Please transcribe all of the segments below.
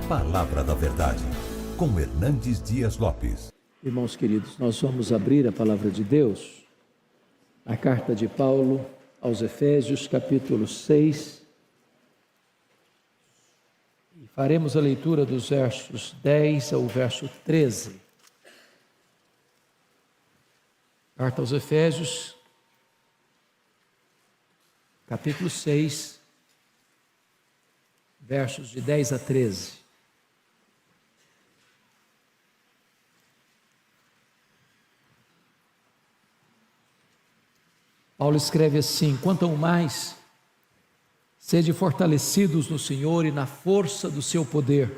Palavra da Verdade, com Hernandes Dias Lopes. Irmãos queridos, nós vamos abrir a Palavra de Deus, a carta de Paulo aos Efésios, capítulo 6, e faremos a leitura dos versos 10 ao verso 13. Carta aos Efésios, capítulo 6, versos de 10 a 13. Paulo escreve assim: quanto ao mais, sede fortalecidos no Senhor e na força do seu poder,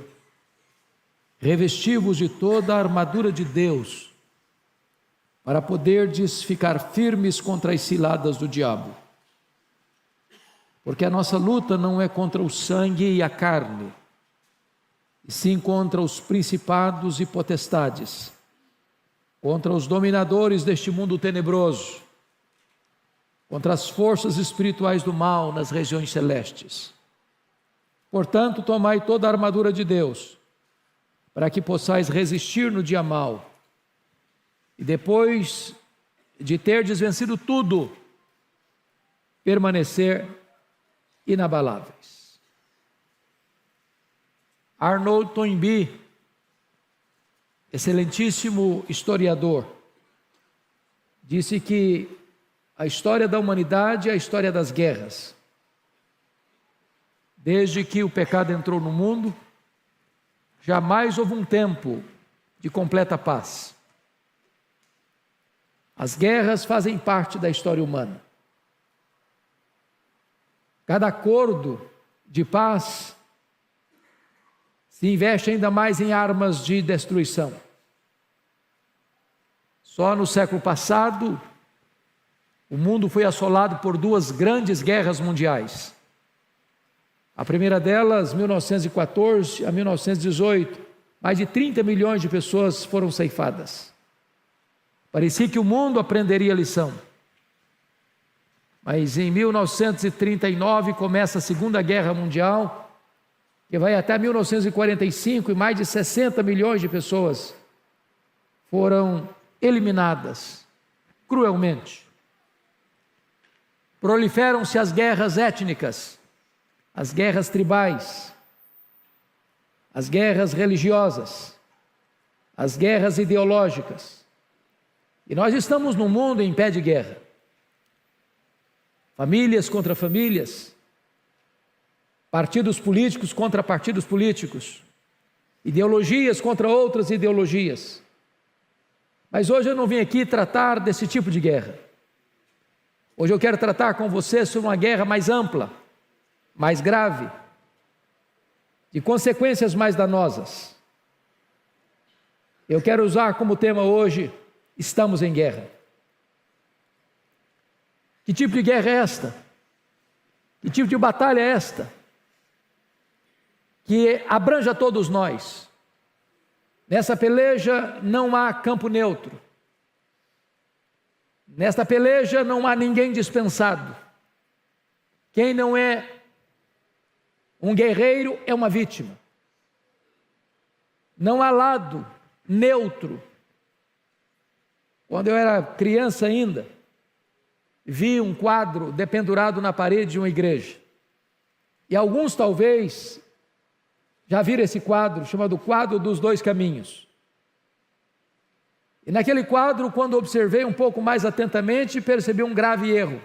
revesti-vos de toda a armadura de Deus, para poderdes ficar firmes contra as ciladas do diabo. Porque a nossa luta não é contra o sangue e a carne, e sim contra os principados e potestades, contra os dominadores deste mundo tenebroso, contra as forças espirituais do mal nas regiões celestes. Portanto, tomai toda a armadura de Deus, para que possais resistir no dia mau, e depois de terdes vencido tudo, permanecer inabaláveis. Arnold Toynbee, excelentíssimo historiador, disse que a história da humanidade é a história das guerras. Desde que o pecado entrou no mundo, jamais houve um tempo de completa paz. As guerras fazem parte da história humana. Cada acordo de paz se investe ainda mais em armas de destruição. Só no século passado, o mundo foi assolado por duas grandes guerras mundiais. A primeira delas, 1914 a 1918, mais de 30 milhões de pessoas foram ceifadas. Parecia que o mundo aprenderia a lição. Mas em 1939 começa a Segunda Guerra Mundial, que vai até 1945, e mais de 60 milhões de pessoas foram eliminadas cruelmente. Proliferam-se as guerras étnicas, as guerras tribais, as guerras religiosas, as guerras ideológicas. E nós estamos num mundo em pé de guerra. Famílias contra famílias, partidos políticos contra partidos políticos, ideologias contra outras ideologias. Mas hoje eu não vim aqui tratar desse tipo de guerra. Hoje eu quero tratar com você sobre uma guerra mais ampla, mais grave, de consequências mais danosas. Eu quero usar como tema hoje: estamos em guerra. Que tipo de guerra é esta? Que tipo de batalha é esta? Que abrange a todos nós. Nessa peleja não há campo neutro. Nesta peleja não há ninguém dispensado. Quem não é um guerreiro é uma vítima. Não há lado neutro. Quando eu era criança ainda, vi um quadro dependurado na parede de uma igreja. E alguns talvez já viram esse quadro, chamado Quadro dos Dois Caminhos. E naquele quadro, quando observei um pouco mais atentamente, percebi um grave erro.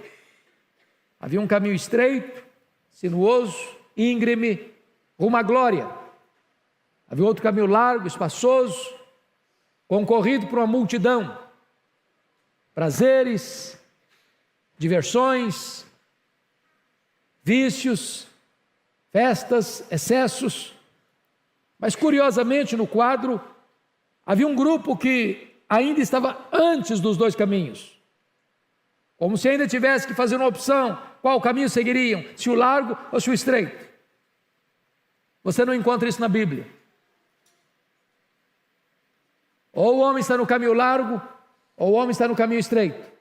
Havia um caminho estreito, sinuoso, íngreme, rumo à glória. Havia outro caminho largo, espaçoso, concorrido por uma multidão. Prazeres, diversões, vícios, festas, excessos. Mas curiosamente no quadro havia um grupo que ainda estava antes dos dois caminhos, como se ainda tivesse que fazer uma opção: qual caminho seguiriam, se o largo ou se o estreito. Você não encontra isso na Bíblia. Ou o homem está no caminho largo, ou o homem está no caminho estreito.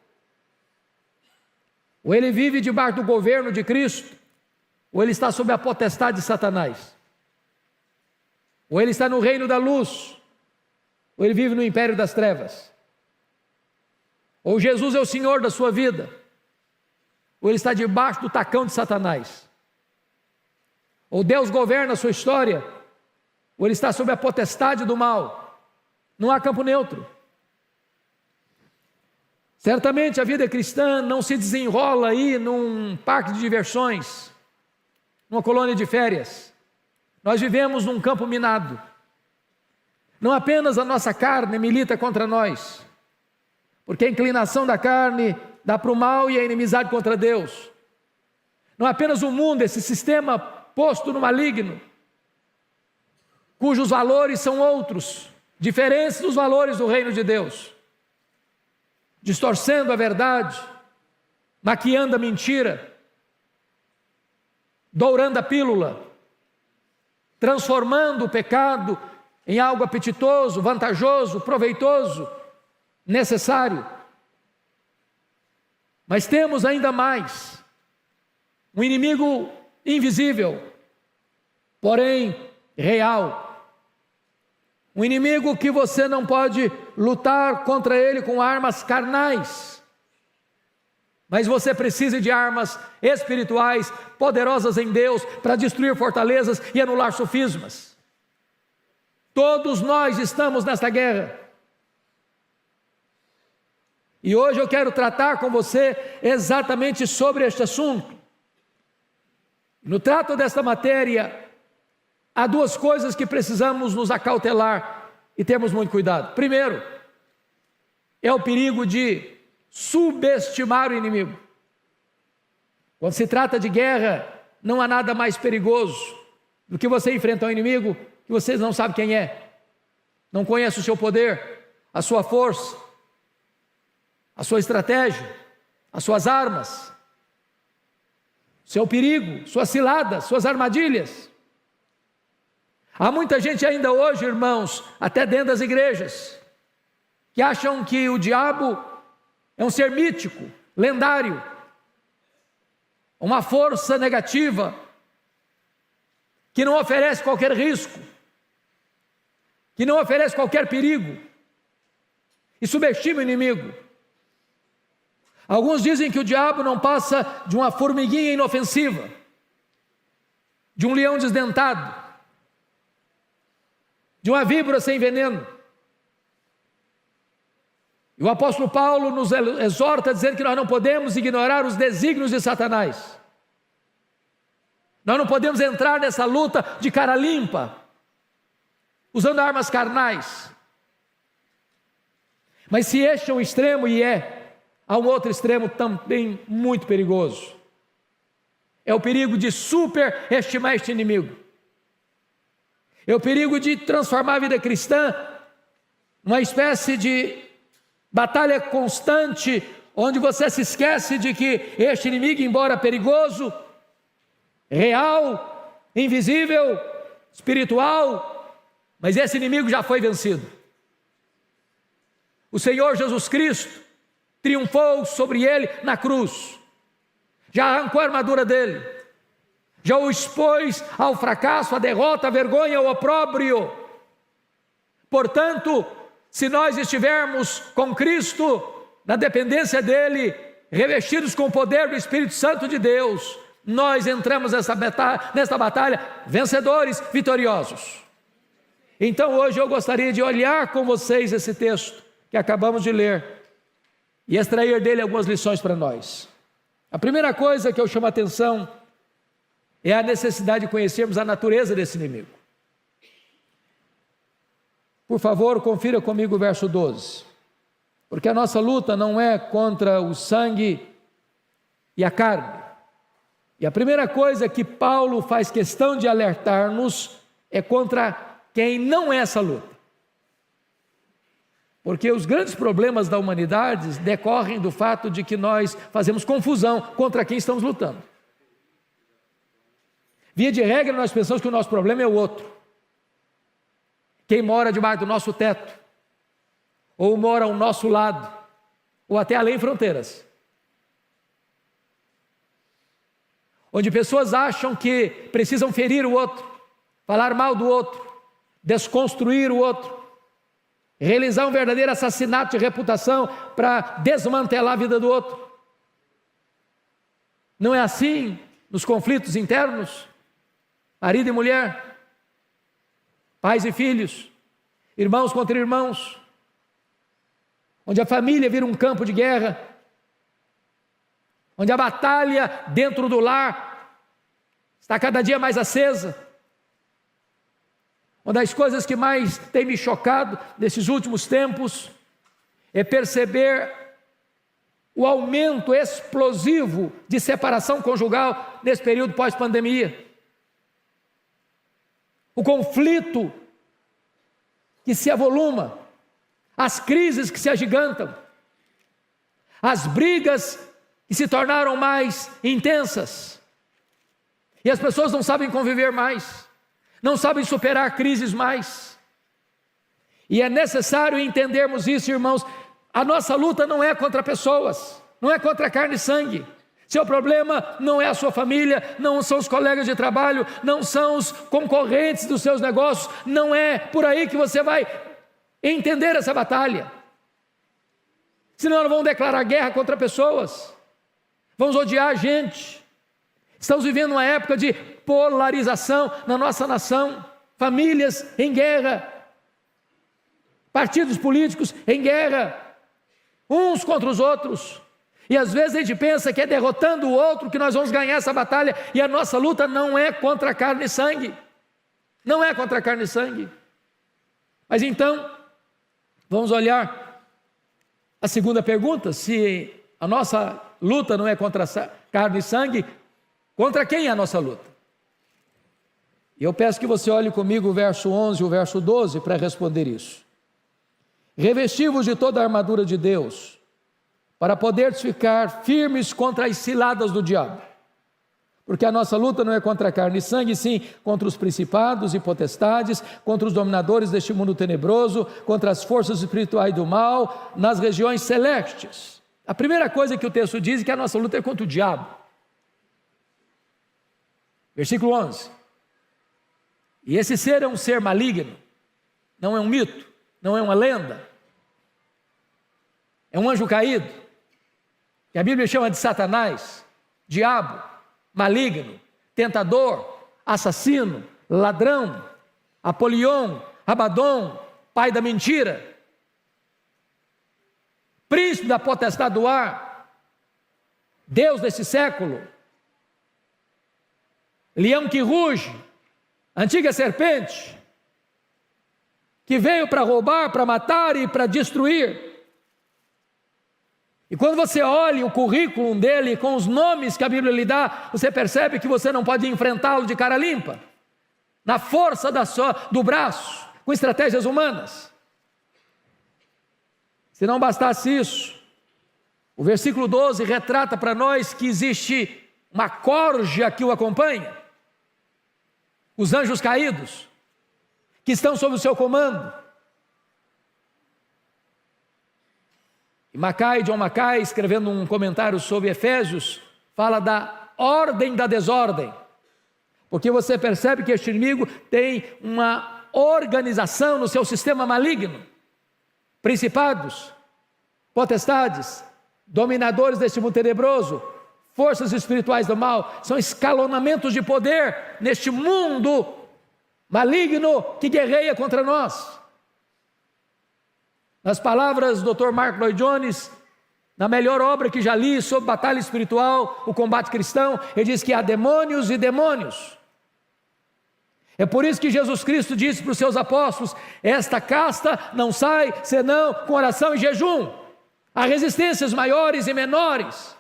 Ou ele vive debaixo do governo de Cristo, ou ele está sob a potestade de Satanás. Ou ele está no reino da luz, ou ele vive no império das trevas. Ou Jesus é o Senhor da sua vida, ou ele está debaixo do tacão de Satanás. Ou Deus governa a sua história, ou ele está sob a potestade do mal. Não há campo neutro. Certamente a vida cristã não se desenrola aí num parque de diversões, numa colônia de férias. Nós vivemos num campo minado. Não apenas a nossa carne milita contra nós, porque a inclinação da carne dá para o mal e a inimizade contra Deus. Não apenas o mundo, esse sistema posto no maligno, cujos valores são outros, diferentes dos valores do reino de Deus, distorcendo a verdade, maquiando a mentira, dourando a pílula, transformando o pecado em algo apetitoso, vantajoso, proveitoso, necessário. Mas temos ainda mais, um inimigo invisível, porém real. Um inimigo que você não pode lutar contra ele com armas carnais, mas você precisa de armas espirituais, poderosas em Deus, para destruir fortalezas e anular sofismas. Todos nós estamos nesta guerra. E hoje eu quero tratar com você exatamente sobre este assunto. No trato desta matéria, há duas coisas que precisamos nos acautelar e termos muito cuidado. Primeiro, é o perigo de subestimar o inimigo. Quando se trata de guerra, não há nada mais perigoso do que você enfrentar um inimigo que você não sabe quem é, não conhece o seu poder, a sua força, a sua estratégia, as suas armas, seu perigo, suas ciladas, suas armadilhas. Há muita gente ainda hoje, irmãos, até dentro das igrejas, que acham que o diabo é um ser mítico, lendário, uma força negativa, que não oferece qualquer risco, que não oferece qualquer perigo, e subestima o inimigo. Alguns dizem que o diabo não passa de uma formiguinha inofensiva, de um leão desdentado, de uma víbora sem veneno. E o apóstolo Paulo nos exorta dizendo que nós não podemos ignorar os desígnios de Satanás. Nós não podemos entrar nessa luta de cara limpa, usando armas carnais. Mas se este é um extremo, e há um outro extremo também muito perigoso. É o perigo de superestimar este inimigo. É o perigo de transformar a vida cristã numa espécie de batalha constante, onde você se esquece de que este inimigo, embora perigoso, real, invisível, espiritual, mas esse inimigo já foi vencido. O Senhor Jesus Cristo triunfou sobre ele na cruz, já arrancou a armadura dele, já o expôs ao fracasso, à derrota, à vergonha, ao opróbrio. Portanto, se nós estivermos com Cristo, na dependência dele, revestidos com o poder do Espírito Santo de Deus, nós entramos nesta batalha vencedores, vitoriosos. Então hoje eu gostaria de olhar com vocês esse texto que acabamos de ler e extrair dele algumas lições para nós. A primeira coisa que eu chamo a atenção é a necessidade de conhecermos a natureza desse inimigo. Por favor, confira comigo o verso 12. Porque a nossa luta não é contra o sangue e a carne. E a primeira coisa que Paulo faz questão de alertar-nos é contra quem não é essa luta. Porque os grandes problemas da humanidade decorrem do fato de que nós fazemos confusão contra quem estamos lutando. Via de regra, nós pensamos que o nosso problema é o outro. Quem mora debaixo do nosso teto, ou mora ao nosso lado, ou até além fronteiras. Onde pessoas acham que precisam ferir o outro, falar mal do outro, desconstruir o outro, realizar um verdadeiro assassinato de reputação para desmantelar a vida do outro. Não é assim nos conflitos internos? Marido e mulher, pais e filhos, irmãos contra irmãos, onde a família vira um campo de guerra, onde a batalha dentro do lar está cada dia mais acesa. Uma das coisas que mais tem me chocado nesses últimos tempos é perceber o aumento explosivo de separação conjugal nesse período pós-pandemia. O conflito que se avoluma, as crises que se agigantam, as brigas que se tornaram mais intensas, e as pessoas não sabem conviver mais, não sabem superar crises mais. E é necessário entendermos isso, irmãos. A nossa luta não é contra pessoas, não é contra carne e sangue. Seu problema não é a sua família, não são os colegas de trabalho, não são os concorrentes dos seus negócios, não é por aí que você vai entender essa batalha. Senão não vão declarar guerra contra pessoas, vamos odiar a gente. Estamos vivendo uma época de polarização na nossa nação, famílias em guerra, partidos políticos em guerra, uns contra os outros. E às vezes a gente pensa que é derrotando o outro que nós vamos ganhar essa batalha, e a nossa luta não é contra carne e sangue, não é contra carne e sangue. Mas então, vamos olhar a segunda pergunta: se a nossa luta não é contra carne e sangue, contra quem é a nossa luta? E eu peço que você olhe comigo o verso 11 e o verso 12 para responder isso. Revesti-vos de toda a armadura de Deus, para poderes ficar firmes contra as ciladas do diabo. Porque a nossa luta não é contra carne e sangue, sim contra os principados e potestades, contra os dominadores deste mundo tenebroso, contra as forças espirituais do mal, nas regiões celestes. A primeira coisa que o texto diz é que a nossa luta é contra o diabo. Versículo 11. E esse ser é um ser maligno, não é um mito, não é uma lenda, é um anjo caído, que a Bíblia chama de Satanás, diabo, maligno, tentador, assassino, ladrão, Apolion, Abadom, pai da mentira, príncipe da potestade do ar, Deus desse século, leão que ruge, antiga serpente, que veio para roubar, para matar e para destruir. E quando você olha o currículo dele, com os nomes que a Bíblia lhe dá, você percebe que você não pode enfrentá-lo de cara limpa, na força do braço, com estratégias humanas. Se não bastasse isso, o versículo 12 retrata para nós que existe uma corja que o acompanha, os anjos caídos, que estão sob o seu comando. E John Mackay, escrevendo um comentário sobre Efésios, fala da ordem da desordem, porque você percebe que este inimigo tem uma organização no seu sistema maligno, principados, potestades, dominadores deste mundo tenebroso, forças espirituais do mal, são escalonamentos de poder neste mundo maligno que guerreia contra nós. Nas palavras do Dr. Mark Lloyd Jones, na melhor obra que já li sobre batalha espiritual, o combate cristão, ele diz que há demônios e demônios. É por isso que Jesus Cristo disse para os seus apóstolos: esta casta não sai senão com oração e jejum. Há resistências maiores e menores.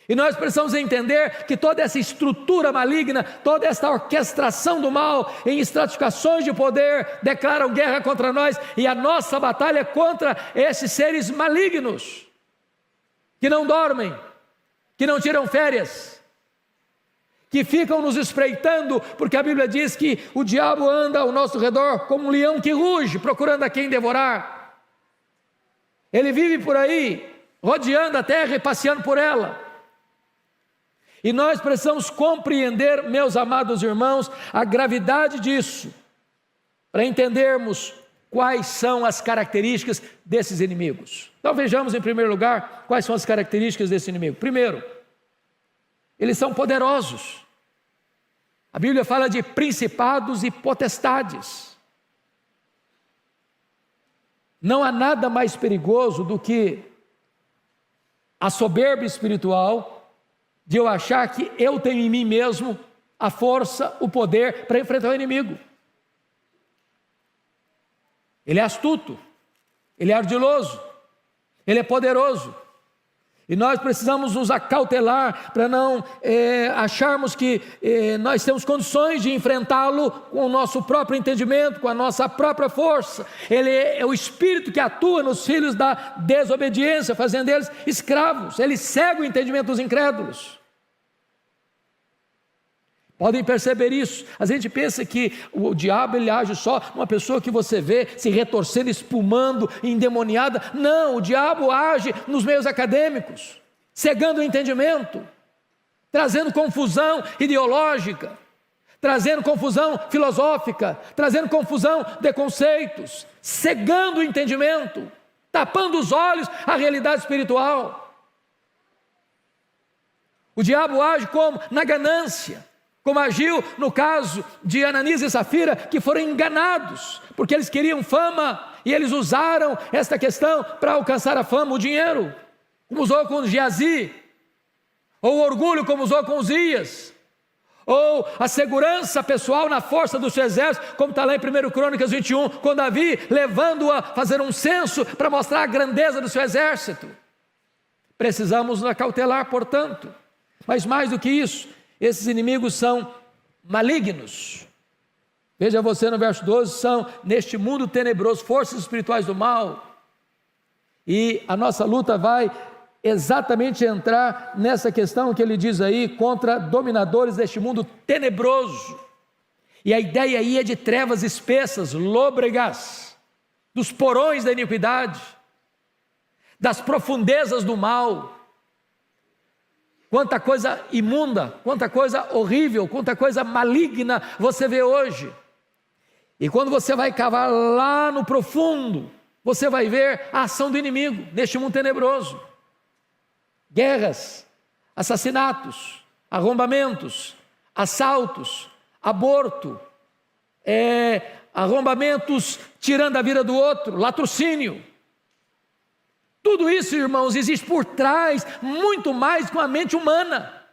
E nós precisamos entender que toda essa estrutura maligna, toda essa orquestração do mal em estratificações de poder declaram guerra contra nós, e a nossa batalha é contra esses seres malignos que não dormem, que não tiram férias, que ficam nos espreitando, porque a Bíblia diz que o diabo anda ao nosso redor como um leão que ruge, procurando a quem devorar. Ele vive por aí, rodeando a terra e passeando por ela. E nós precisamos compreender, meus amados irmãos, a gravidade disso, para entendermos quais são as características desses inimigos. Então vejamos em primeiro lugar quais são as características desse inimigo. Primeiro, eles são poderosos. A Bíblia fala de principados e potestades. Não há nada mais perigoso do que a soberba espiritual de eu achar que eu tenho em mim mesmo a força, o poder para enfrentar o inimigo. Ele é astuto, ele é ardiloso, ele é poderoso. E nós precisamos nos acautelar para não acharmos que nós temos condições de enfrentá-lo com o nosso próprio entendimento, com a nossa própria força. Ele é o espírito que atua nos filhos da desobediência, fazendo eles escravos. Ele cega o entendimento dos incrédulos. Podem perceber isso. A gente pensa que o diabo ele age só uma pessoa que você vê se retorcendo, espumando, endemoniada. Não, o diabo age nos meios acadêmicos, cegando o entendimento, trazendo confusão ideológica, trazendo confusão filosófica, trazendo confusão de conceitos, cegando o entendimento, tapando os olhos à realidade espiritual. O diabo age como? Na ganância. Como agiu no caso de Ananias e Safira, que foram enganados, porque eles queriam fama, e eles usaram esta questão para alcançar a fama, o dinheiro, como usou com Geazi, ou o orgulho, como usou com Uzias, ou a segurança pessoal na força do seu exército, como está lá em 1 Crônicas 21, com Davi, levando-o a fazer um censo, para mostrar a grandeza do seu exército. Precisamos nos acautelar, portanto, mas mais do que isso, esses inimigos são malignos. Veja você no verso 12, são neste mundo tenebroso, forças espirituais do mal. E a nossa luta vai exatamente entrar nessa questão que ele diz aí, contra dominadores deste mundo tenebroso. E a ideia aí é de trevas espessas, lôbregas, dos porões da iniquidade, das profundezas do mal. Quanta coisa imunda, quanta coisa horrível, quanta coisa maligna você vê hoje. E quando você vai cavar lá no profundo, você vai ver a ação do inimigo neste mundo tenebroso. Guerras, assassinatos, arrombamentos, assaltos, aborto, arrombamentos tirando a vida do outro, latrocínio. Tudo isso, irmãos, existe por trás muito mais que uma mente humana.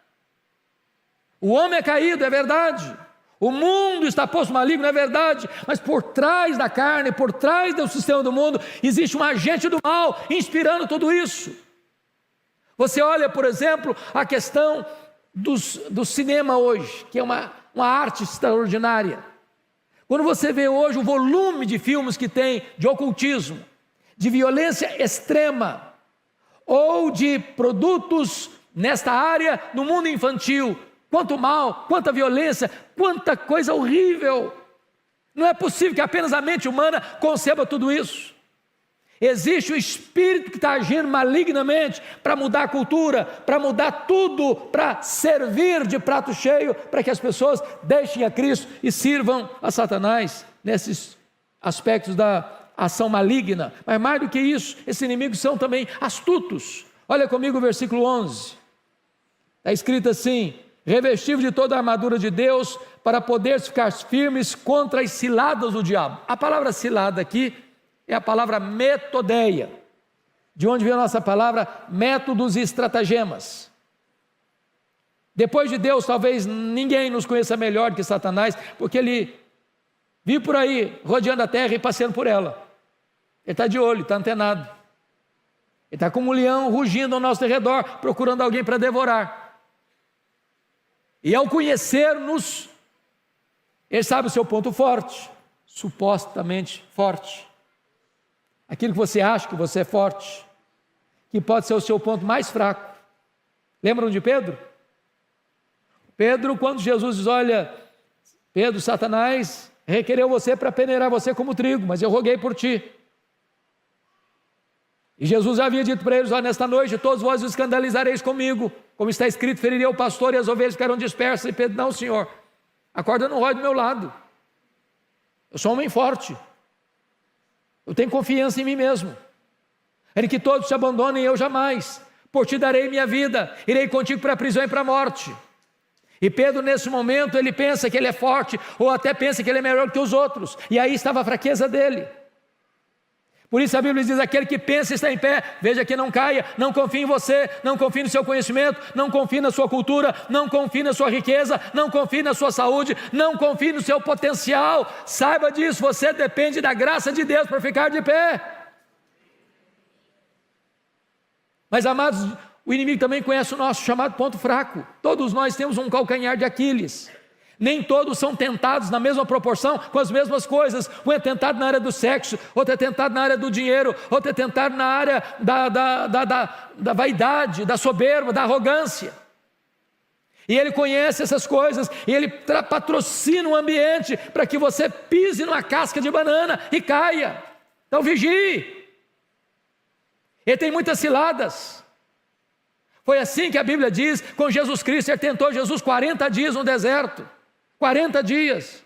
O homem é caído, é verdade. O mundo está posto maligno, é verdade. Mas por trás da carne, por trás do sistema do mundo, existe um agente do mal inspirando tudo isso. Você olha, por exemplo, a questão do cinema hoje, que é uma arte extraordinária. Quando você vê hoje o volume de filmes que tem de ocultismo, de violência extrema, ou de produtos nesta área no mundo infantil, quanto mal, quanta violência, quanta coisa horrível. Não é possível que apenas a mente humana conceba tudo isso. Existe um espírito que está agindo malignamente para mudar a cultura, para mudar tudo, para servir de prato cheio, para que as pessoas deixem a Cristo e sirvam a Satanás nesses aspectos da ação maligna. Mas mais do que isso, esses inimigos são também astutos. Olha comigo o versículo 11, está escrito assim: revestido de toda a armadura de Deus, para poder ficar firmes contra as ciladas do diabo. A palavra cilada aqui é a palavra metodeia, de onde vem a nossa palavra métodos e estratagemas. Depois de Deus, talvez ninguém nos conheça melhor que Satanás, porque ele vive por aí, rodeando a terra e passeando por ela. Ele está de olho, está antenado. Ele está como um leão rugindo ao nosso redor, procurando alguém para devorar. E ao conhecer-nos, ele sabe o seu ponto forte, supostamente forte. Aquilo que você acha que você é forte, que pode ser o seu ponto mais fraco. Lembram de Pedro? Pedro, quando Jesus diz: olha, Pedro, Satanás requereu você para peneirar você como trigo, mas eu roguei por ti. E Jesus já havia dito para eles: olha, nesta noite todos vós os escandalizareis comigo, como está escrito, feriria o pastor e as ovelhas ficarão dispersas. E Pedro: não, Senhor, a corda não rói do meu lado, Eu sou um homem forte. Eu tenho confiança em mim mesmo. Ele que todos te abandonem, eu jamais. Por ti darei minha vida, irei contigo para a prisão e para a morte. E Pedro, nesse momento, ele pensa que ele é forte, ou até pensa que ele é melhor que os outros. E aí estava a fraqueza dele. Por isso a Bíblia diz: aquele que pensa está em pé, veja que não caia. Não confie em você, não confie no seu conhecimento, não confie na sua cultura, não confie na sua riqueza, não confie na sua saúde, não confie no seu potencial. Saiba disso, você depende da graça de Deus para ficar de pé. Mas, amados, o inimigo também conhece o nosso chamado ponto fraco. Todos nós temos um calcanhar de Aquiles. Nem todos são tentados na mesma proporção, com as mesmas coisas. Um é tentado na área do sexo, outro é tentado na área do dinheiro, outro é tentado na área da vaidade, da soberba, da arrogância. E ele conhece essas coisas, e ele patrocina o ambiente para que você pise numa casca de banana e caia. Então vigie. Ele tem muitas ciladas. Foi assim que a Bíblia diz com Jesus Cristo. Ele tentou Jesus 40 dias no deserto. 40 dias.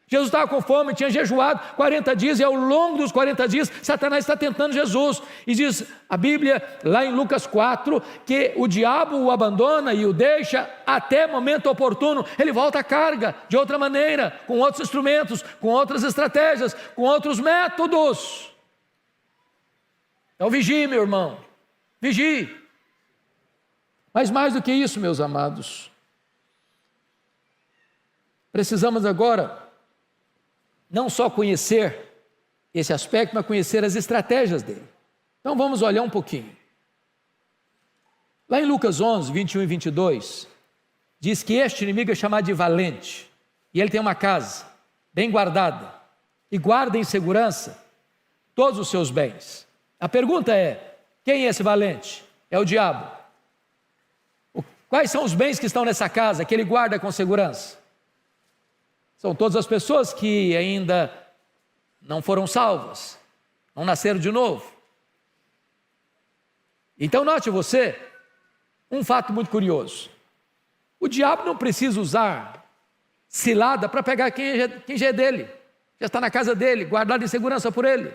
Jesus estava com fome, tinha jejuado 40 dias, e ao longo dos 40 dias, Satanás está tentando Jesus. E diz a Bíblia, lá em Lucas 4, que o diabo o abandona e o deixa até momento oportuno. Ele volta à carga, de outra maneira, com outros instrumentos, com outras estratégias, com outros métodos. Então vigie, meu irmão, vigie. Mas mais do que isso, meus amados, precisamos agora não só conhecer esse aspecto, mas conhecer as estratégias dele. Então vamos olhar um pouquinho. Lá em Lucas 11, 21 e 22, diz que este inimigo é chamado de valente, e ele tem uma casa bem guardada, e guarda em segurança todos os seus bens. A pergunta é: quem é esse valente? É o diabo. Quais são os bens que estão nessa casa, que ele guarda com segurança? São todas as pessoas que ainda não foram salvas, não nasceram de novo. Então note você um fato muito curioso: o diabo não precisa usar cilada para pegar quem já é dele, já está na casa dele, guardado em segurança por ele.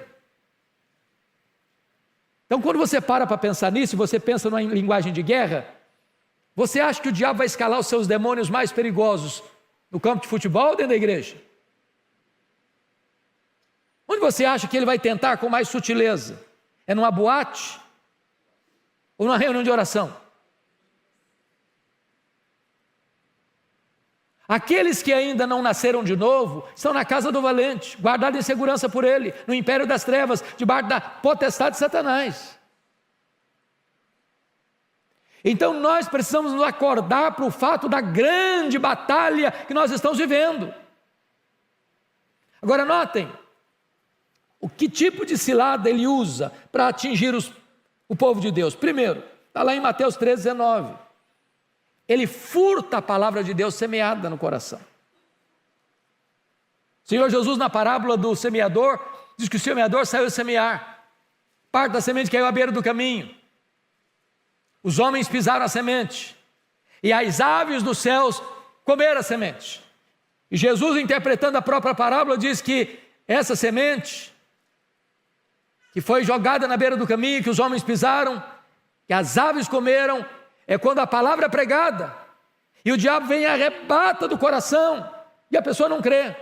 Então quando você para pensar nisso, você pensa numa linguagem de guerra, você acha que o diabo vai escalar os seus demônios mais perigosos no campo de futebol ou dentro da igreja? Onde você acha que ele vai tentar com mais sutileza? É numa boate? Ou numa reunião de oração? Aqueles que ainda não nasceram de novo estão na casa do valente, guardados em segurança por ele, no império das trevas, debaixo da potestade de Satanás. Então nós precisamos nos acordar para o fato da grande batalha que nós estamos vivendo. Agora notem, o que tipo de cilada ele usa para atingir o povo de Deus? Primeiro, está lá em Mateus 13:19. Ele furta a palavra de Deus semeada no coração. O Senhor Jesus, na parábola do semeador, diz que o semeador saiu a semear. Parte da semente caiu à beira do caminho. Os homens pisaram a semente, e as aves dos céus comeram a semente. E Jesus, interpretando a própria parábola, diz que essa semente, que foi jogada na beira do caminho, que os homens pisaram, que as aves comeram, é quando a palavra é pregada, e o diabo vem e arrebata do coração, e a pessoa não crê.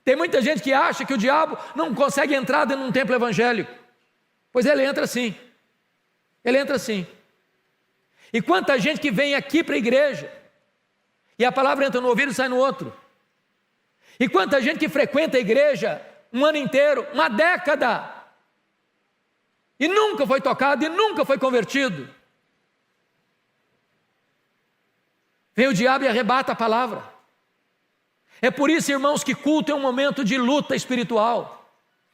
Tem muita gente que acha que o diabo não consegue entrar dentro de um templo evangélico. Pois ele entra sim. Ele entra sim. E quanta gente que vem aqui para a igreja, e a palavra entra no ouvido e sai no outro. E quanta gente que frequenta a igreja um ano inteiro, uma década, e nunca foi tocado, e nunca foi convertido. Vem o diabo e arrebata a palavra. É por isso, irmãos, que culto é um momento de luta espiritual.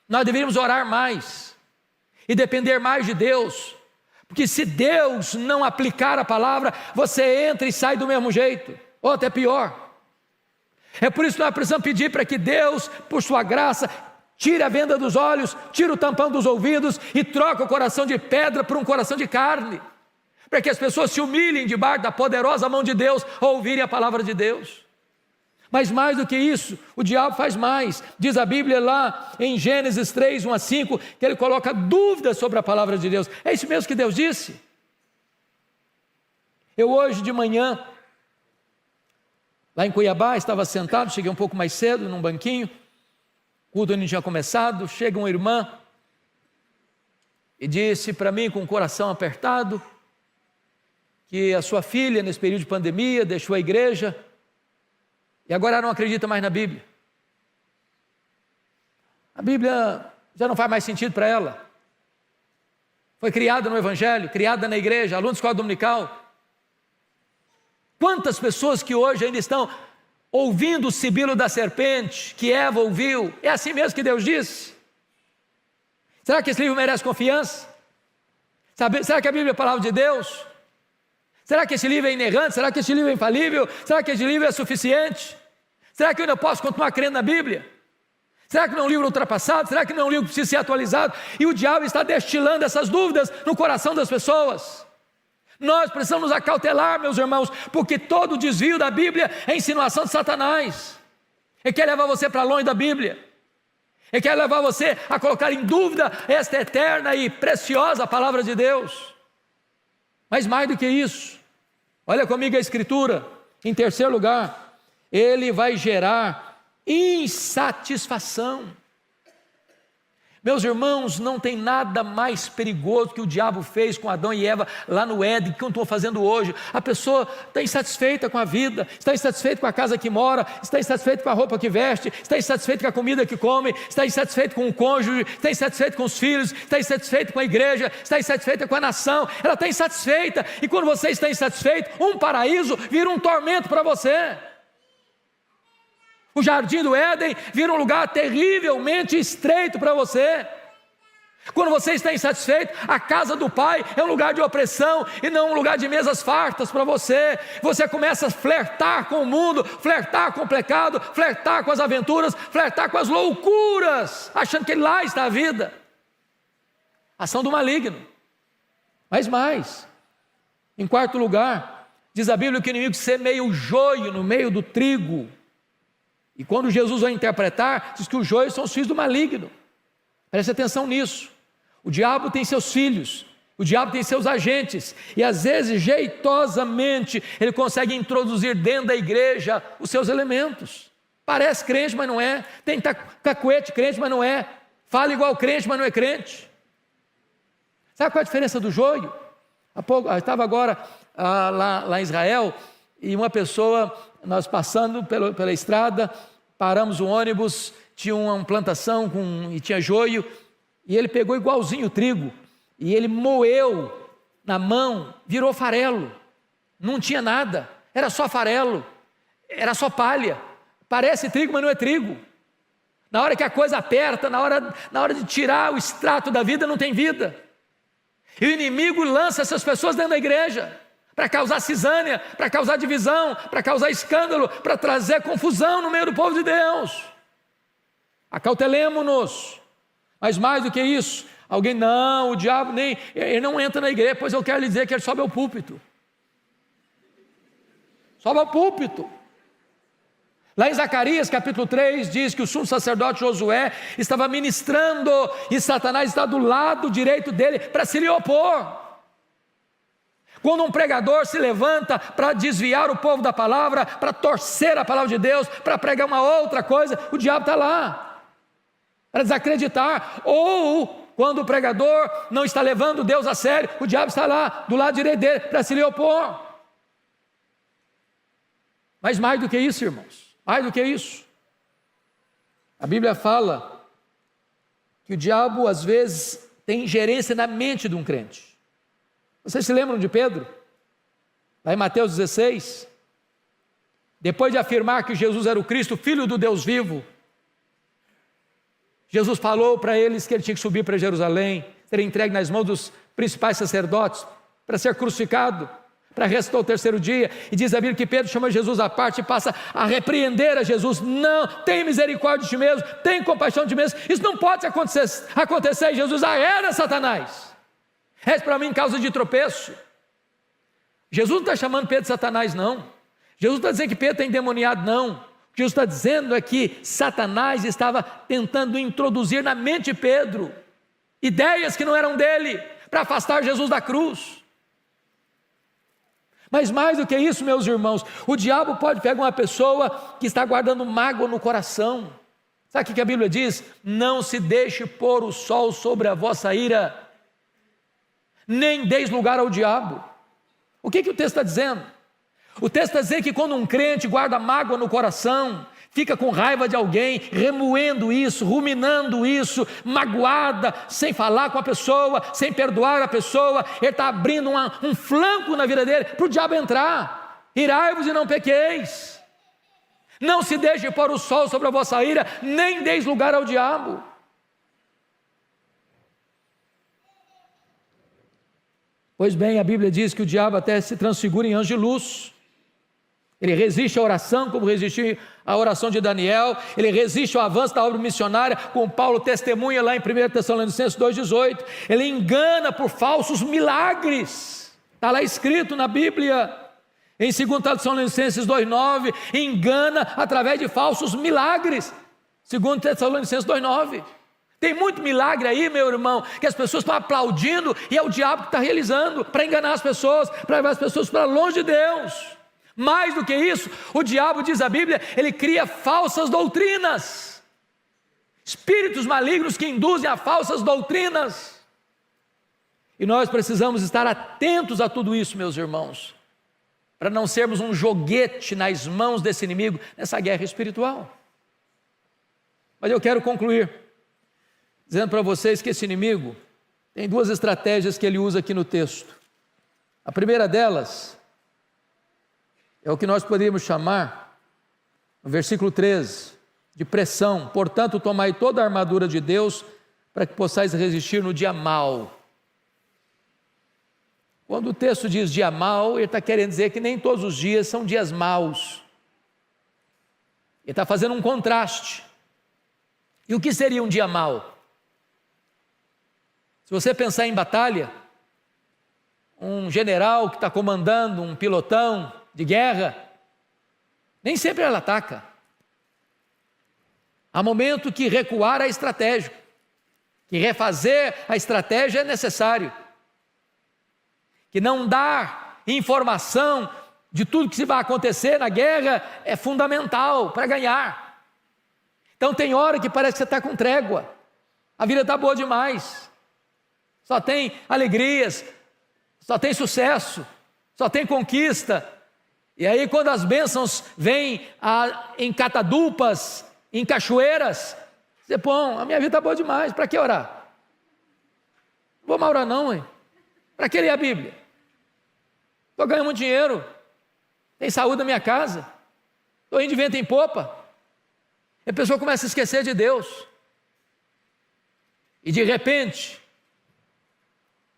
Nós deveríamos orar mais e depender mais de Deus, porque se Deus não aplicar a palavra, você entra e sai do mesmo jeito, ou até pior. É por isso que nós precisamos pedir para que Deus, por sua graça, tire a venda dos olhos, tire o tampão dos ouvidos e troque o coração de pedra por um coração de carne, para que as pessoas se humilhem debaixo da poderosa mão de Deus ao ouvirem a palavra de Deus. Mas mais do que isso, o diabo faz mais. Diz a Bíblia lá em Gênesis 3, 1 a 5, que ele coloca dúvidas sobre a palavra de Deus. É isso mesmo que Deus disse. Eu hoje de manhã, lá em Cuiabá, estava sentado, cheguei um pouco mais cedo, num banquinho, o culto ainda não tinha começado, chega uma irmã e disse para mim com o coração apertado, que a sua filha, nesse período de pandemia, deixou a igreja, e agora ela não acredita mais na Bíblia. A Bíblia já não faz mais sentido para ela. Foi criada no Evangelho, criada na igreja, aluna de escola dominical. Quantas pessoas que hoje ainda estão ouvindo o sibilo da serpente, que Eva ouviu, é assim mesmo que Deus disse? Será que esse livro merece confiança? Será que a Bíblia é a palavra de Deus? Será que esse livro é inerrante? Será que esse livro é infalível? Será que esse livro é suficiente? Será que eu ainda posso continuar crendo na Bíblia? Será que não é um livro ultrapassado? Será que não é um livro que precisa ser atualizado? E o diabo está destilando essas dúvidas no coração das pessoas. Nós precisamos nos acautelar, meus irmãos, porque todo desvio da Bíblia é insinuação de Satanás. Ele quer levar você para longe da Bíblia. Ele quer levar você a colocar em dúvida esta eterna e preciosa palavra de Deus. Mas mais do que isso, olha comigo a Escritura, em terceiro lugar, ele vai gerar insatisfação. Meus irmãos, não tem nada mais perigoso que o diabo fez com Adão e Eva lá no Éden, que eu estou fazendo hoje. A pessoa está insatisfeita com a vida, está insatisfeita com a casa que mora, está insatisfeita com a roupa que veste, está insatisfeita com a comida que come, está insatisfeita com o cônjuge, está insatisfeita com os filhos, está insatisfeita com a igreja, está insatisfeita com a nação. Ela está insatisfeita, e quando você está insatisfeito, um paraíso vira um tormento para você. O jardim do Éden vira um lugar terrivelmente estreito para você. Quando você está insatisfeito, a casa do Pai é um lugar de opressão e não um lugar de mesas fartas para você. Você começa a flertar com o mundo, flertar com o pecado, flertar com as aventuras, flertar com as loucuras, achando que lá está a vida. Ação do maligno. Mas mais, em quarto lugar, diz a Bíblia que o inimigo semeia o joio no meio do trigo. E quando Jesus vai interpretar, diz que os joios são os filhos do maligno. Preste atenção nisso. O diabo tem seus filhos, o diabo tem seus agentes, e às vezes, jeitosamente, ele consegue introduzir dentro da igreja os seus elementos. Parece crente, mas não é. Tem cacuete crente, mas não é. Fala igual crente, mas não é crente. Sabe qual é a diferença do joio? Eu estava agora lá em Israel, e uma pessoa, nós passando pela estrada, paramos o ônibus, tinha uma plantação e tinha joio, e ele pegou igualzinho o trigo, e ele moeu na mão, virou farelo, não tinha nada, era só farelo, era só palha, parece trigo, mas não é trigo. Na hora que a coisa aperta, na hora de tirar o extrato da vida, não tem vida. E o inimigo lança essas pessoas dentro da igreja, para causar cisânia, para causar divisão, para causar escândalo, para trazer confusão no meio do povo de Deus. Acautelemo-nos. Mas mais do que isso, o diabo ele não entra na igreja, pois eu quero lhe dizer que ele sobe ao púlpito. Sobe ao púlpito. Lá em Zacarias capítulo 3 diz que o sumo sacerdote Josué estava ministrando e Satanás está do lado direito dele para se lhe opor. Quando um pregador se levanta para desviar o povo da palavra, para torcer a palavra de Deus, para pregar uma outra coisa, o diabo está lá, para desacreditar. Ou quando o pregador não está levando Deus a sério, o diabo está lá, do lado direito dele, para se lhe opor. Mas mais do que isso, irmãos, mais do que isso, a Bíblia fala que o diabo às vezes tem ingerência na mente de um crente. Vocês se lembram de Pedro? Lá em Mateus 16, depois de afirmar que Jesus era o Cristo, Filho do Deus vivo, Jesus falou para eles que ele tinha que subir para Jerusalém, ser entregue nas mãos dos principais sacerdotes, para ser crucificado, para ressuscitar o terceiro dia. E diz a Bíblia que Pedro chama Jesus à parte e passa a repreender a Jesus. Não, tem misericórdia de ti mesmo, tem compaixão de ti mesmo, isso não pode acontecer. E Jesus era Satanás. És para mim causa de tropeço. Jesus não está chamando Pedro de Satanás, não. Jesus não está dizendo que Pedro está endemoniado, não. O que Jesus está dizendo é que Satanás estava tentando introduzir na mente de Pedro ideias que não eram dele, para afastar Jesus da cruz. Mas mais do que isso, meus irmãos, o diabo pode pegar uma pessoa que está guardando mágoa no coração. Sabe o que a Bíblia diz? Não se deixe pôr o sol sobre a vossa ira, nem deis lugar ao diabo. O que o texto está dizendo? O texto está dizendo que quando um crente guarda mágoa no coração, fica com raiva de alguém, remoendo isso, ruminando isso, magoada, sem falar com a pessoa, sem perdoar a pessoa, ele está abrindo um flanco na vida dele para o diabo entrar. Irai-vos e não pequeis. Não se deixe pôr o sol sobre a vossa ira, nem deis lugar ao diabo. Pois bem, a Bíblia diz que o diabo até se transfigura em anjo de luz. Ele resiste à oração, como resistiu à oração de Daniel. Ele resiste ao avanço da obra missionária, como Paulo testemunha lá em 1 Tessalonicenses 2,18. Ele engana por falsos milagres. Está lá escrito na Bíblia. Em 2 Tessalonicenses 2,9, engana através de falsos milagres. 2 Tessalonicenses 2,9. Tem muito milagre aí, meu irmão, que as pessoas estão aplaudindo e é o diabo que está realizando para enganar as pessoas, para levar as pessoas para longe de Deus. Mais do que isso, o diabo, diz a Bíblia, ele cria falsas doutrinas, espíritos malignos que induzem a falsas doutrinas. E nós precisamos estar atentos a tudo isso, meus irmãos, para não sermos um joguete nas mãos desse inimigo nessa guerra espiritual. Mas eu quero concluir dizendo para vocês que esse inimigo tem duas estratégias que ele usa aqui no texto. A primeira delas é o que nós poderíamos chamar, no versículo 13, de pressão. Portanto, tomai toda a armadura de Deus, para que possais resistir no dia mau. Quando o texto diz dia mau, ele está querendo dizer que nem todos os dias são dias maus. Ele está fazendo um contraste. E o que seria um dia mau? Se você pensar em batalha, um general que está comandando um pilotão de guerra, nem sempre ela ataca. Há momento que recuar é estratégico, que refazer a estratégia é necessário, que não dar informação de tudo que se vai acontecer na guerra é fundamental para ganhar. Então tem hora que parece que você está com trégua, a vida está boa demais, só tem alegrias, só tem sucesso, só tem conquista. E aí quando as bênçãos vêm em catadupas, em cachoeiras, você põe, a minha vida está boa demais, para que orar? Não vou mais orar não, hein? Para que ler a Bíblia? Estou ganhando muito dinheiro, tem saúde na minha casa, estou indo de vento em popa. E a pessoa começa a esquecer de Deus. E de repente,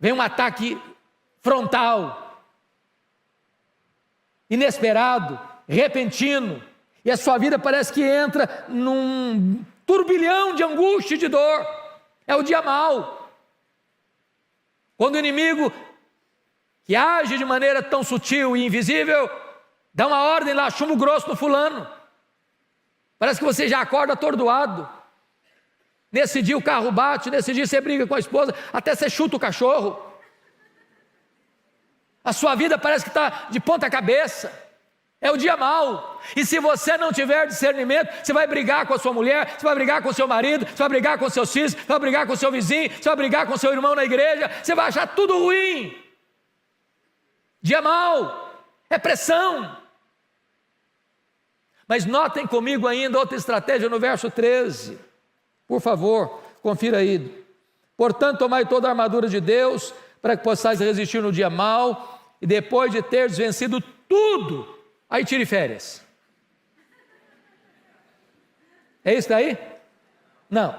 vem um ataque frontal, inesperado, repentino, e a sua vida parece que entra num turbilhão de angústia e de dor. É o dia mau. Quando o inimigo, que age de maneira tão sutil e invisível, dá uma ordem lá, chumbo grosso no fulano, parece que você já acorda atordoado. Nesse dia o carro bate, nesse dia você briga com a esposa, até você chuta o cachorro. A sua vida parece que está de ponta cabeça. É o dia mau. E se você não tiver discernimento, você vai brigar com a sua mulher, você vai brigar com o seu marido, você vai brigar com os seus filhos, você vai brigar com o seu vizinho, você vai brigar com o seu irmão na igreja, você vai achar tudo ruim. Dia mau, é pressão. Mas notem comigo ainda outra estratégia no verso 13. Por favor, confira aí. Portanto, tomai toda a armadura de Deus, para que possais resistir no dia mau, e depois de teres vencido tudo, aí tire férias. É isso daí? Não.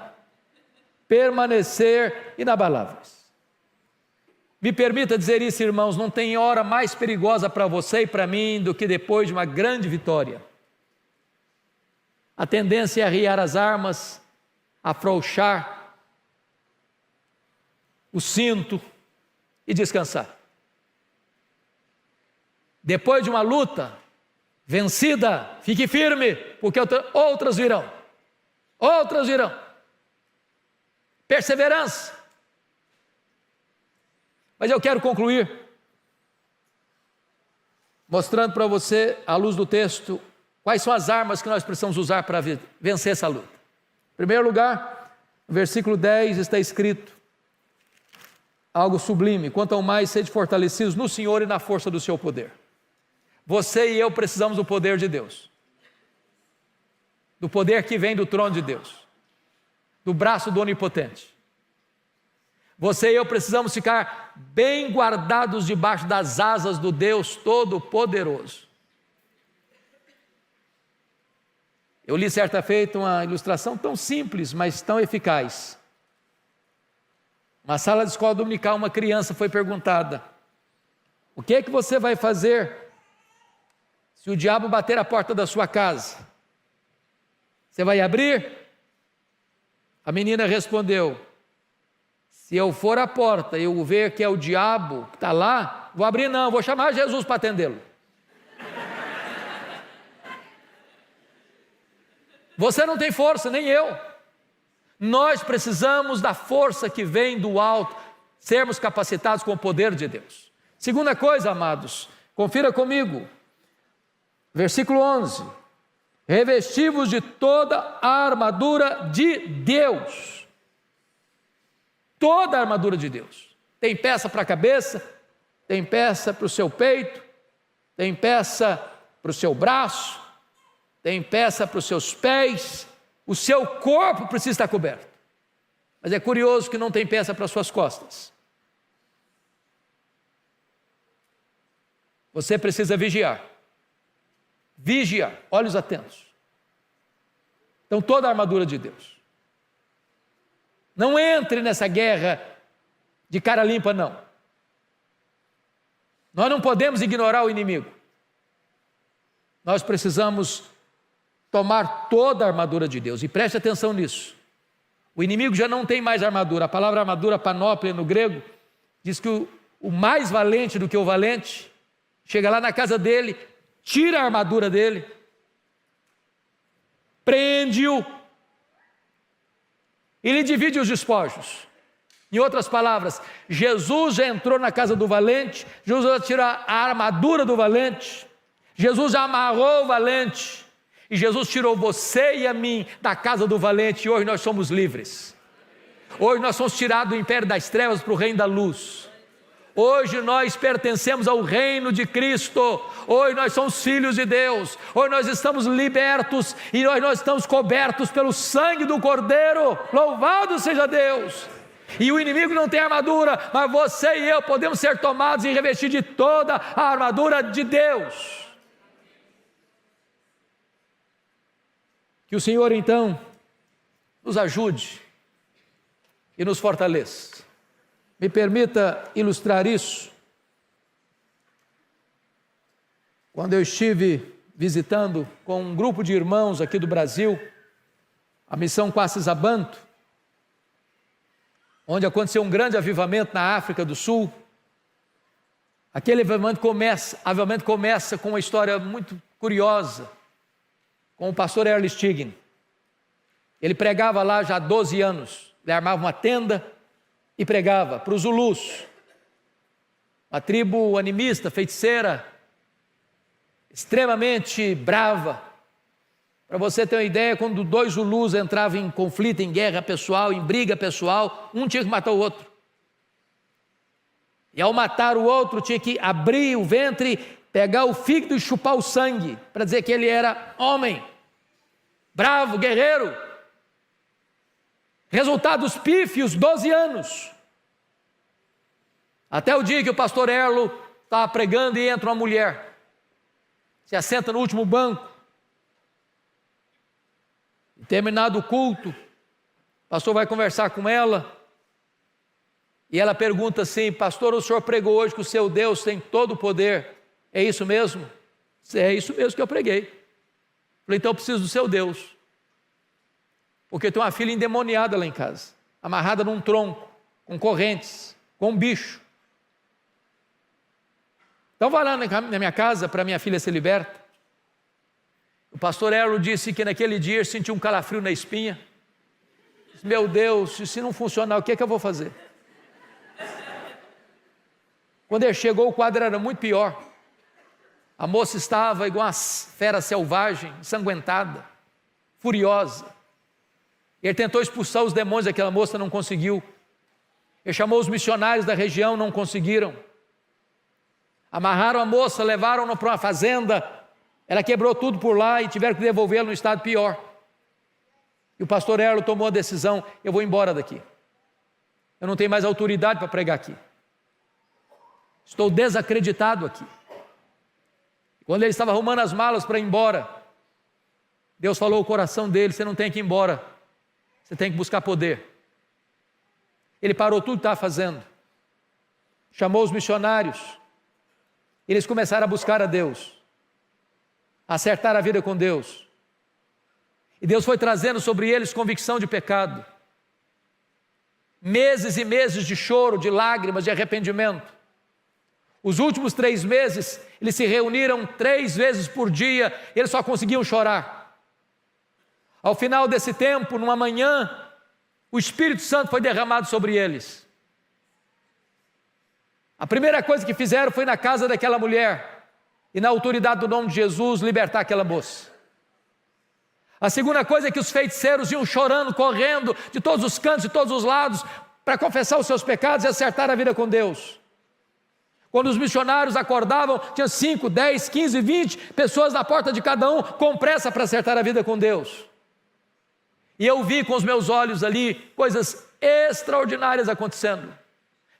Permanecer inabaláveis. Me permita dizer isso, irmãos, não tem hora mais perigosa para você e para mim do que depois de uma grande vitória. A tendência é arriar as armas, afrouxar o cinto e descansar. Depois de uma luta, Vencida, fique firme, porque outras virão. Outras virão. Perseverança. Mas eu quero concluir mostrando para você, à luz do texto, quais são as armas que nós precisamos usar para vencer essa luta. Em primeiro lugar, no versículo 10 está escrito algo sublime: quanto ao mais sede fortalecidos no Senhor e na força do seu poder. Você e eu precisamos do poder de Deus, do poder que vem do trono de Deus, do braço do Onipotente. Você e eu precisamos ficar bem guardados debaixo das asas do Deus Todo-Poderoso. Eu li certa feita uma ilustração tão simples, mas tão eficaz. Uma sala de escola dominical, uma criança foi perguntada: o que é que você vai fazer se o diabo bater a porta da sua casa? Você vai abrir? A menina respondeu: se eu for à porta e eu ver que é o diabo que está lá, vou abrir não, vou chamar Jesus para atendê-lo. Você não tem força, nem eu. Nós precisamos da força que vem do alto, sermos capacitados com o poder de Deus. Segunda coisa, amados, confira comigo, versículo 11: revesti-vos de toda a armadura de Deus. Toda a armadura de Deus. Tem peça para a cabeça, tem peça para o seu peito, tem peça para o seu braço, tem peça para os seus pés. O seu corpo precisa estar coberto. Mas é curioso que não tem peça para as suas costas. Você precisa vigiar. Vigiar, olhos atentos. Então, toda a armadura de Deus. Não entre nessa guerra de cara limpa, não. Nós não podemos ignorar o inimigo. Nós precisamos tomar toda a armadura de Deus. E preste atenção nisso. O inimigo já não tem mais armadura. A palavra armadura, panóplia no grego, diz que o mais valente do que o valente chega lá na casa dele, tira a armadura dele, prende-o e lhe divide os despojos. Em outras palavras, Jesus já entrou na casa do valente, Jesus já tirou a armadura do valente, Jesus já amarrou o valente, e Jesus tirou você e a mim da casa do valente, e hoje nós somos livres. Hoje nós somos tirados do império das trevas para o reino da luz. Hoje nós pertencemos ao reino de Cristo. Hoje nós somos filhos de Deus. Hoje nós estamos libertos e hoje nós estamos cobertos pelo sangue do Cordeiro. Louvado seja Deus! E o inimigo não tem armadura, mas você e eu podemos ser tomados e revestidos de toda a armadura de Deus. Que o Senhor então nos ajude e nos fortaleça. Me permita ilustrar isso. Quando eu estive visitando com um grupo de irmãos aqui do Brasil, a missão Quassis Abantu, onde aconteceu um grande avivamento na África do Sul. Aquele avivamento começa com uma história muito curiosa, com o pastor Earl Stiggin. Ele pregava lá já há 12 anos, ele armava uma tenda e pregava para os Zulus, uma tribo animista, feiticeira, extremamente brava. Para você ter uma ideia, quando 2 Zulus entravam em conflito, em guerra pessoal, em briga pessoal, um tinha que matar o outro. E ao matar o outro, tinha que abrir o ventre, pegar o fígado e chupar o sangue, para dizer que ele era homem, bravo, guerreiro. Resultados pífios, 12 anos. Até o dia que o pastor Erlo estava pregando e entra uma mulher, se assenta no último banco. Terminado o culto, o pastor vai conversar com ela, e ela pergunta assim: pastor, o senhor pregou hoje que o seu Deus tem todo o poder, é isso mesmo? É isso mesmo que eu preguei. Falei: então eu preciso do seu Deus, porque tem uma filha endemoniada lá em casa, amarrada num tronco, com correntes, com um bicho. Então vai lá na minha casa para minha filha ser liberta. O pastor Erlo disse que naquele dia ele sentiu um calafrio na espinha. Disse, meu Deus, se não funcionar, o que é que eu vou fazer? Quando ele chegou, o quadro era muito pior. A moça estava igual uma fera selvagem, ensanguentada, furiosa. Ele tentou expulsar os demônios daquela moça, não conseguiu. Ele chamou os missionários da região, não conseguiram. Amarraram a moça, levaram-na para uma fazenda. Ela quebrou tudo por lá e tiveram que devolvê-la num estado pior. E o pastor Erlo tomou a decisão, eu vou embora daqui. Eu não tenho mais autoridade para pregar aqui. Estou desacreditado aqui. Quando ele estava arrumando as malas para ir embora, Deus falou ao coração dele, você não tem que ir embora, você tem que buscar poder. Ele parou tudo que estava fazendo, chamou os missionários, eles começaram a buscar a Deus, a acertar a vida com Deus, e Deus foi trazendo sobre eles convicção de pecado, meses e meses de choro, de lágrimas, de arrependimento. Os últimos 3 meses, eles se reuniram 3 vezes por dia, eles só conseguiam chorar. Ao final desse tempo, numa manhã, o Espírito Santo foi derramado sobre eles. A primeira coisa que fizeram foi na casa daquela mulher, e na autoridade do nome de Jesus, libertar aquela moça. A segunda coisa é que os feiticeiros iam chorando, correndo de todos os cantos, de todos os lados, para confessar os seus pecados e acertar a vida com Deus. Quando os missionários acordavam, tinha 5, 10, 15, 20 pessoas na porta de cada um, com pressa para acertar a vida com Deus. E eu vi com os meus olhos ali coisas extraordinárias acontecendo.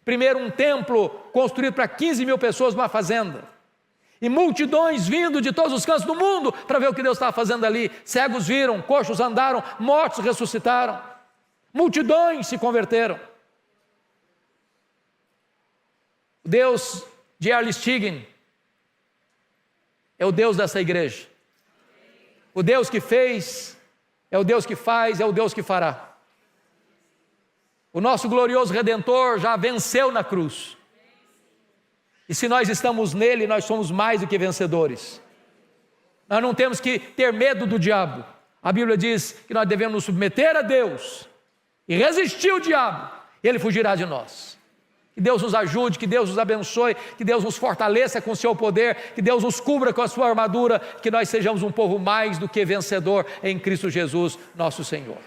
Primeiro, um templo construído para 15 mil pessoas numa fazenda. E multidões vindo de todos os cantos do mundo para ver o que Deus estava fazendo ali. Cegos viram, coxos andaram, mortos ressuscitaram. Multidões se converteram. O Deus de Erle Stigen é o Deus dessa igreja. O Deus que fez, é o Deus que faz, é o Deus que fará. O nosso glorioso Redentor já venceu na cruz. E se nós estamos nele, nós somos mais do que vencedores. Nós não temos que ter medo do diabo. A Bíblia diz que nós devemos nos submeter a Deus e resistir ao diabo, e ele fugirá de nós. Que Deus nos ajude, que Deus nos abençoe, que Deus nos fortaleça com o seu poder, que Deus nos cubra com a sua armadura, que nós sejamos um povo mais do que vencedor em Cristo Jesus, nosso Senhor.